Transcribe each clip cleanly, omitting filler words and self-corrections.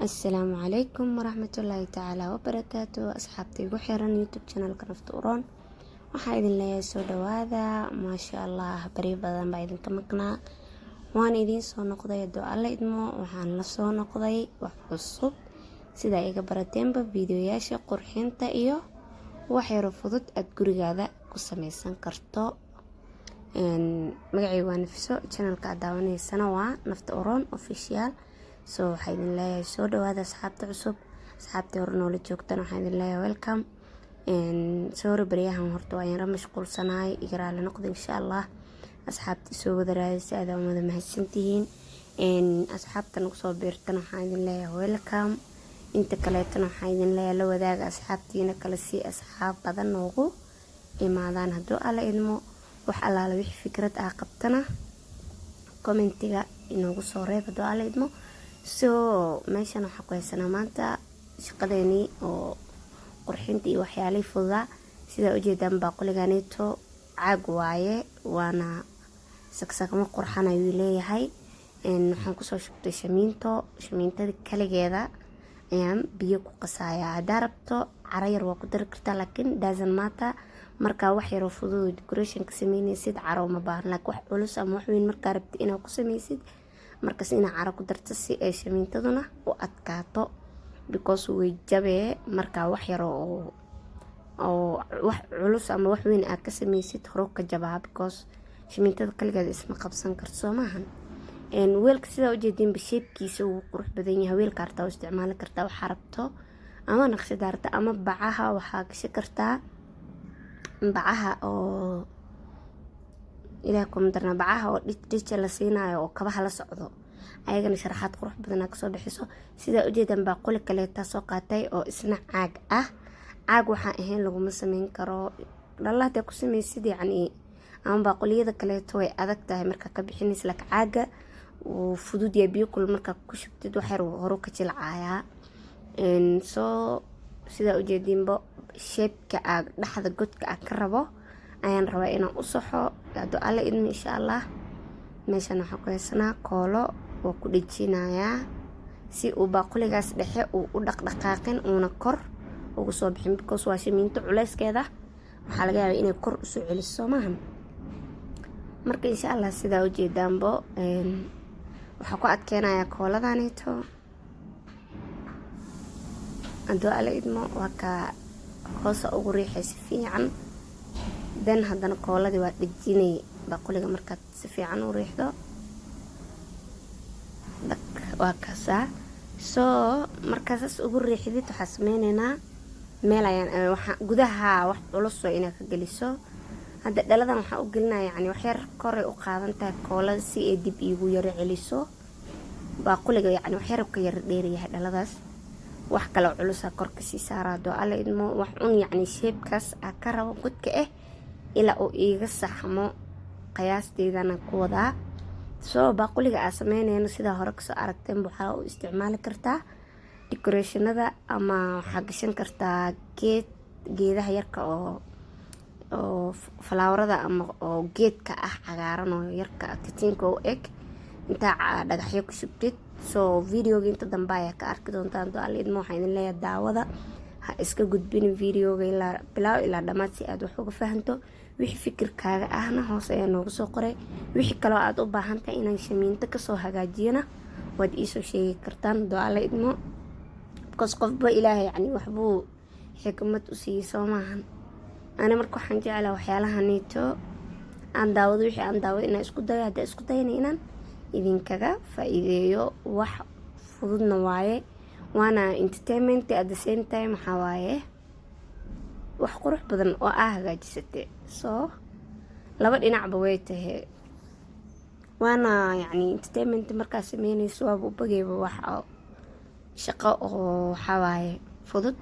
السلام عليكم ورحمة الله تعالى وبركاته. أصحابتي وحيران يوتيوب channel نفط أوران waxaa idin leeyahay soo dhawaada maasha Allah bari badan baa idin ka maqnaa waan idin soo noqday doo alla idmo waxaan la soo noqday wax cusub sida iga barateenba fiidiyoyaasha qurxinta iyo wax yar fudud aad gurigaada ku samaysan karto magacaygu waa Nafiso channelka aad daawanaysana waa Nafta Oron official so waxaa idin leeyahay soo dhawaada asxaabta cusub asxaabtii hore noola joogtaan waxaa idin leeyahay welcome soo baryahan horta waan yara mashquulsanahay igaraale noqdo insha Allah asxaabtii soo wada raadisay aad wada mahadsantihiin asxaabta nagu soo biirtan waxaan idin leeyahay welcome inta kaleetana waxaan idin leeyahay la wadaaga asxaabtiina kale si asxaab badan noogu imaadaan hadduu alla idmo wax allaala wixii fikrad ah qabtana commentiga inoogu soo reeb hadduu alla idmo so meeshan waxaa ku haysanaa maanta shaqadeeni oo qurxinta iyo waxyaalay fududa sida ujeedaan baaquliganeeto caag waaye waana sagsagmo qurxan ayuu leeyahay waxaan kusoo shubtay shamiintada kaligeeda ayaan biyo ku qasayaa hadaa rabto cara yar waa ku dari kartaa laakiin doesn't matter markaa wax yar oo fudud decoration ka sameynaysid caro ma baahan laakiin wax culus ama wax weyn markaa rabti inaad ku sameysid markaas inaad caro ku darto si ay shamiintaduna u adkaato because way jabee markaa wax yar oo wax culus ama wax weyn aad ka sameysid hore ka jabaa because shamiintada kaligeeda isma qabsan karto soo maahan weelka sidaa ujeedinba shapekiisa uu qurux badan yahay weelka artaa oo isticmaali kartaa waxaa rabto ama naqshadaarta ama bacaha waxaa gashi kartaa bacaha oo ilaa kumdarna bacaha oo dhij la siinayo oo kabaha la socdo ayagana sharaxaad qurux badan ka soo bixiso sida ujeedan baaquli kale soo qaatay oo isna caag ah caag waxa ahayn laguma sameyn karo dhalaada ku sameysid yacni ama baaquliyada kale way adag tahay marka ka bixinaysa lak caaga oo fudud ya biyo kul marka ku shubtid wax yar hore ka jilcaaya so sida ujeedinba shape-ka dhaxda godka ka rabo ayaan rabaa inaan u saxo hadduu alla idmo insha Allah meeshan waxaa ku haysanaa koolo oo ku dhijinayaa si uu baaquligaas dhexe uu u dhaqdhaqaaqin uuna kor ugu soo bixin because waa shamiinto culeyskeeda waxaa laga yaabaa inay kor u soo celiso maahan marka insha Allah sidaa ujeedaanbo waxaa ku adkeenayaa kooladaneeto hadduu alla idmo waa ka hoosa ugu riixay si fiican dan haddana kooladii waa dhijinay baaquliga markaad si fiican u riixdo waa kasaa soo markaas ugu riixdid waxaa sameynaynaa meel ayaan waxa gudaha wax culus oo inaad ka geliso hadda dhaladan waxaa u gelinaya yani wax yar kore u qaadan tahay koolada si ay dib iigu yara celiso baaquliga yani wax yar ka yar dheeriyahay dhaladaas wax kale culus ah korka si saarado alla idmo wax un yani shape-kaas ka rabo godka ilaa uu iiga saxmo qiyaasteedana ku wadaa soo baaquliga aan sameynayno sida hore ka soo aragteen waxaa u isticmaali kartaa decorationada ama waxaa gashan kartaa geedaha yarka oo flowerada ama oo geedka cagaaran oo yarka titinka u eg inta dhagaxyo ku shubtid soo videoga inta dambe ayaa ka arki doontaan doo alla idmo waxaa idin leeyahay daawada ha iska gudbin videoga ilaa bilaaw ilaa dhammaad si aad wax uga fahanto wixii fikirkaaga ahna hoos ayaa noogu soo qoray wixii kaloo aad u baahan tahay inaan shamiinto kasoo hagaajiyana waad iisoo sheegi kartaan doo alla idmo because qofba ilaahay yani waxbuu xikmad u siiyey soo maahan ana marka waxaan jeclaa waxyaalaha neeto aan daawado wixii aan daawado inaan isku dayo hadda isku dayna inaan idinkaga faa'iideeyo wax fududna waaye waana entertainment at the same time waxaa waaye wax qurux badan oo hagaajisatay soo laba dhinacba way tahay waana yani entertainment markaa sameynayso waa u bagayba wax shaqo oo waxa waaye fudud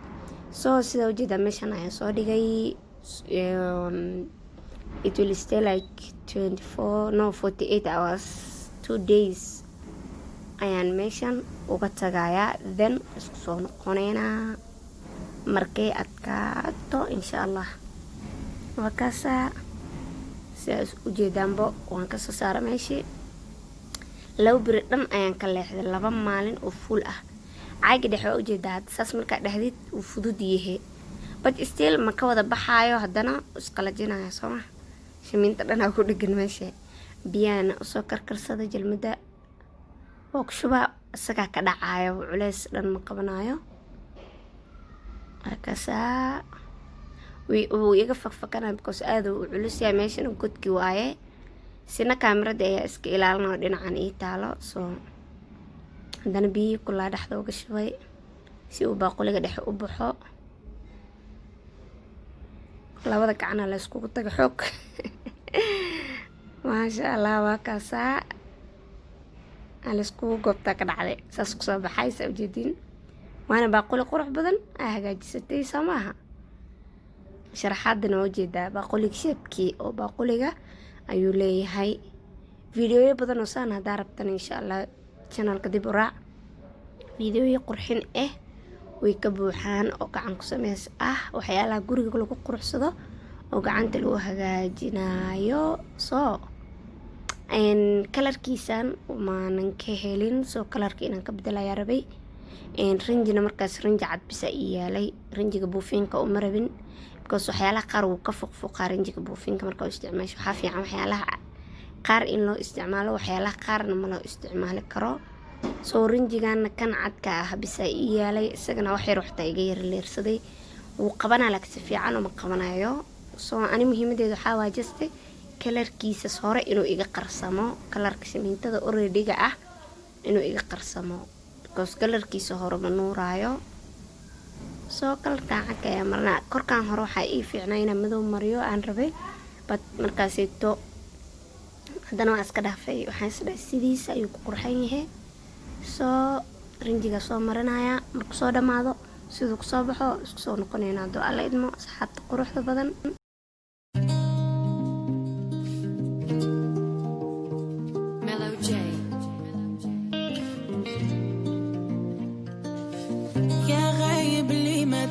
soo sida ujeeda meeshan ayaan soo dhigay it will stay like 48 hours 2 days ayaan meeshan uga tagayaa then isku soo noqoneynaa markay adkaato insha Allah waa kaasaa sidaas ujeedaanbo waan kasoo saara meeshii laba biri dhan ayaan ka leexday laba maalin oo full ah caaga dhexe waa ujeedaa saas markaa dhexdid uu fudud yahay but still ma ka wada baxaayo haddana isqalajinaya sooma shamiinta dhanaa ku dhegan meesha biyahana usoo karkarsada jalmada oo ku shubaa isagaa ka dhacaayo culeys dhan ma qabanayo akasaa wuu iga fakfakanaya because aad uu culus yahay meeshana godki waaye sina kaamirada ayaa iska ilaalinao dhinacan ii taalo soo haddana biyihii kulaa dhexda uga shubay si uu baaquliga dhexe u baxo labada gacana la iskugu taga xoog maasha allah waa kaasaa la iskugu goobtaa ka dhacday saas kusoo baxay saa ujeediin waana baaquli qurux badan aa hagaajisatay soo maaha sharaxaadana waa ujeedaa baaquliga sheebkii oo baaquliga ayuu leeyahay fiidiyoyo badan oo saan haddaa rabtan insha allah channelka dib u raac fiidiyoyo qurxin way ka buuxaan oo gacan ku sameys waxyaalaha guriga lagu quruxsado oo gacanta lagu hagaajinayo soo kalarkiisan maanan ka helin soo kalarka inaan ka bedelayaa rabay rinjina markaas rinji cad bisa ii yaalay rinjiga buufinka uma rabin because waxyaalaha qaar wuu ka fuqfuqaa rinjiga buufinka marka u isticmaasho waxaa fiican waxyaalaha qaar in loo isticmaalo waxyaalaha qaarna ma loo isticmaali karo soo rinjigana kan cadka bisa ii yaalay isagana wax yar waxtaa iga yar leersaday wuu qabanaa laakiin si fiican uma qabanayo soo ani muhiimadeedu waxaa waa juste kalarkiisa hore inuu iga qarsamo kalarka shamiintada already-ga inuu iga qarsamo because kalarkiisa hore ma nuuraayo soo kalarkan cadka ayaa marnaa korkaan hore waxaa ii fiicnaa inaan madow mariyo aan rabay but markaasito haddana waa iska dhaafay waxaan isdhahay sidiisa ayuu ku qurxan yahay soo rinjiga soo marinaya marku soo dhammaado siduu kusoo baxo isku soo noqonayna hadduu alla idmo asxaabta quruxda badan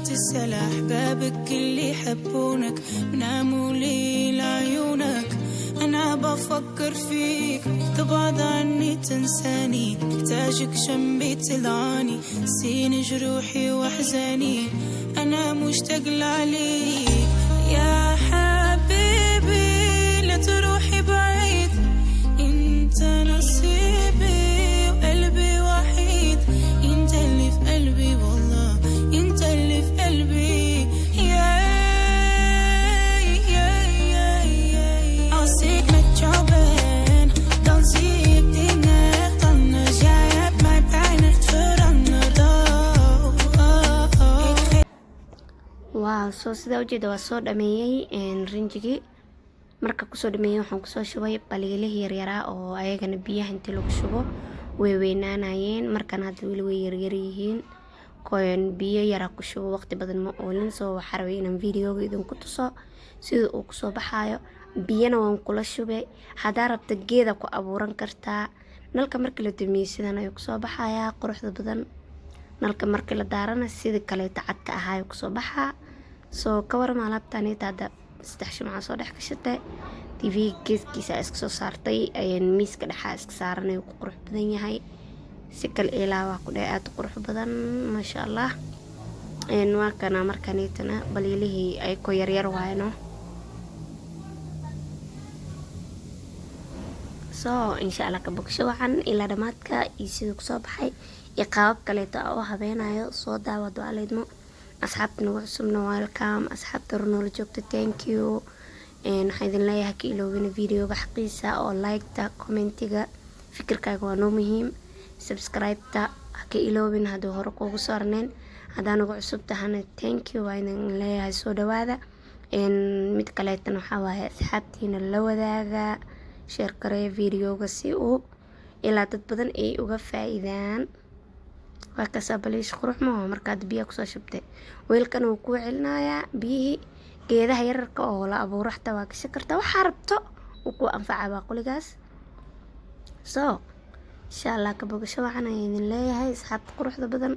تسأل أحبابك اللي يحبونك بناموا لي لعيونك أنا بفكر فيك تبعد عني تنساني محتاجك جنبي تلعاني نسيني جروحي وأحزاني أنا مشتاق لعليك يا حبيبي لا تروحي بعيد انت نصيبي وقلبي وحيد انت اللي في قلبي والله انت اللي في قلبي waaw soo sidaa ujeeda waa soo dhameeyey rinjigii marka kusoo dhameeyey waxaan kusoo shubay baliilihii yaryaraa oo ayagana biyaha intii lagu shubo way weynaanayeen markan hadda weli way yaryar yihiin biyo yaraa ku shubo waqti badan ma oolin soo waxaa rabay inaan videoga idinku tuso sida uu kusoo baxaayo biyana waan kula shubay haddaa rabta geeda ku abuuran kartaa nalka markii la damiyey sidan ayuu kusoo baxayaa quruxda badan nalka markii la daarana sidii kaleeta cadka ahaayo kusoo baxaa soo ka warama alaabtaaniita hadda 3 shumaca soo dhex gashatay tv geeskiisa iska soo saartay miiska dhexaa iska saaranay ku qurux badan yahay si kale ilaa ku dheer aad qurux badan ma sha Allah waa kana markaniitana baliilihii ay ku yaryar waayno soo insha Allah ka bogsho waxan ilaa dhamaadka iyo sidoo kusoo baxay iyo qaabab kaleeto oo habeenayo soo daawado aleedmo asxaabta nagu cusubna welcome asxaabta runoola joogta thank you waxaan idin leeyahay ka iloobina videoga xaqiisa oo like-ta commentiga fikirkaaga waa noo muhiim subscribe-ta ka iloobin haddii hore kuugu soo arneen haddaa nagu cusub tahana thank you waa idin leeyahay soo dhawaada mid kaleetana waxaa waaye asxaabtiina la wadaaga share karee videoga si uu ilaa dad badan ay uga faa'iidaan waa kasaa baliish qurux ma markaad biyo kusoo shubtay weelkan uu ku celinayaa biyihii geedaha yararka oo la abuuro xataa waa gashan kartaa waxaa rabto uu ku anfacaa baaquligaas soo insha Allah ka bogasho waxaan idin leeyahay asxaabta quruxda badan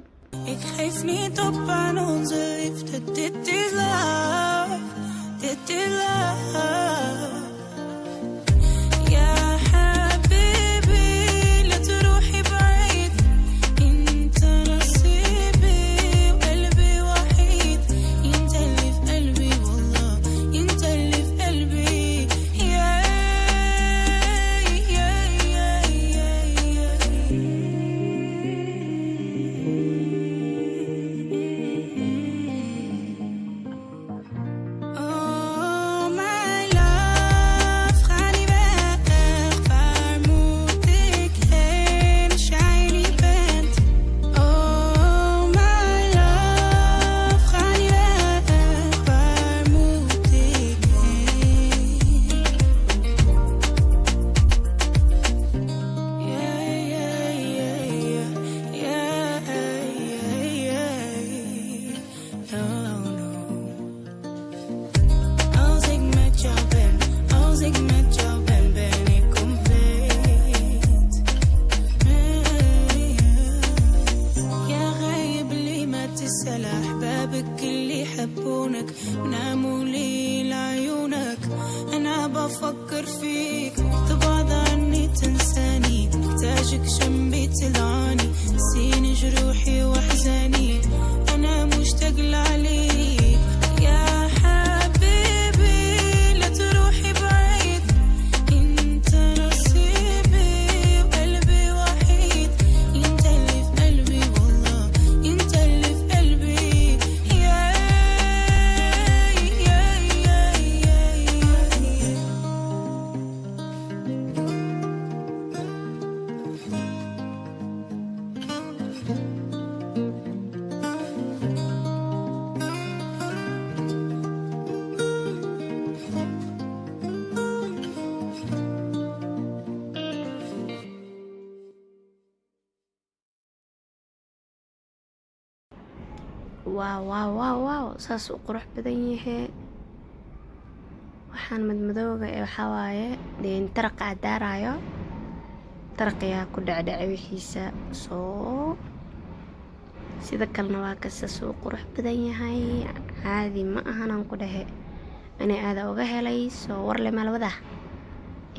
Ik geef niet op aan onze liefde, dit is love, dit is love. حبيبي لا تروحي بعيد انت نصيبي اسأل أحبابك اللي يحبونك ناموا لي لعيونك. أنا بفكر فيك تبعد عني تنساني، محتاجك جنبي تدعاني، نسيني جروحي وأحزاني، أنا مشتاق لعليك يا حبيبي. لا تروحي بعيد، انت نصيبي وقلبي وحيد، انت اللي في قلبي والله، انت اللي في قلبي يا يا يا يا يا. waaw waaw waaw waaw saas u qurux badan yahay. waxaan madmadooga ee waxaa waaye deen taraqa daarayo, taraqayaa ku dhacdhacay wixiisa soo sida kalena waa kasaas u qurux badan yahay, caadi ma ahanaan ku dhahe ani aada uga helay soo warle malwada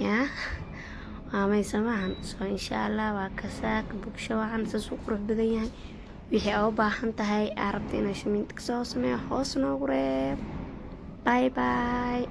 yaa waa maysa maahan soo insha allah waa kasaak bugsho waxaan saas u qurux badan yahay. wixii aad u baahan tahay aad rabta inaad shamiinta kasoo sameeyo hoos noogu reeb. bye bye.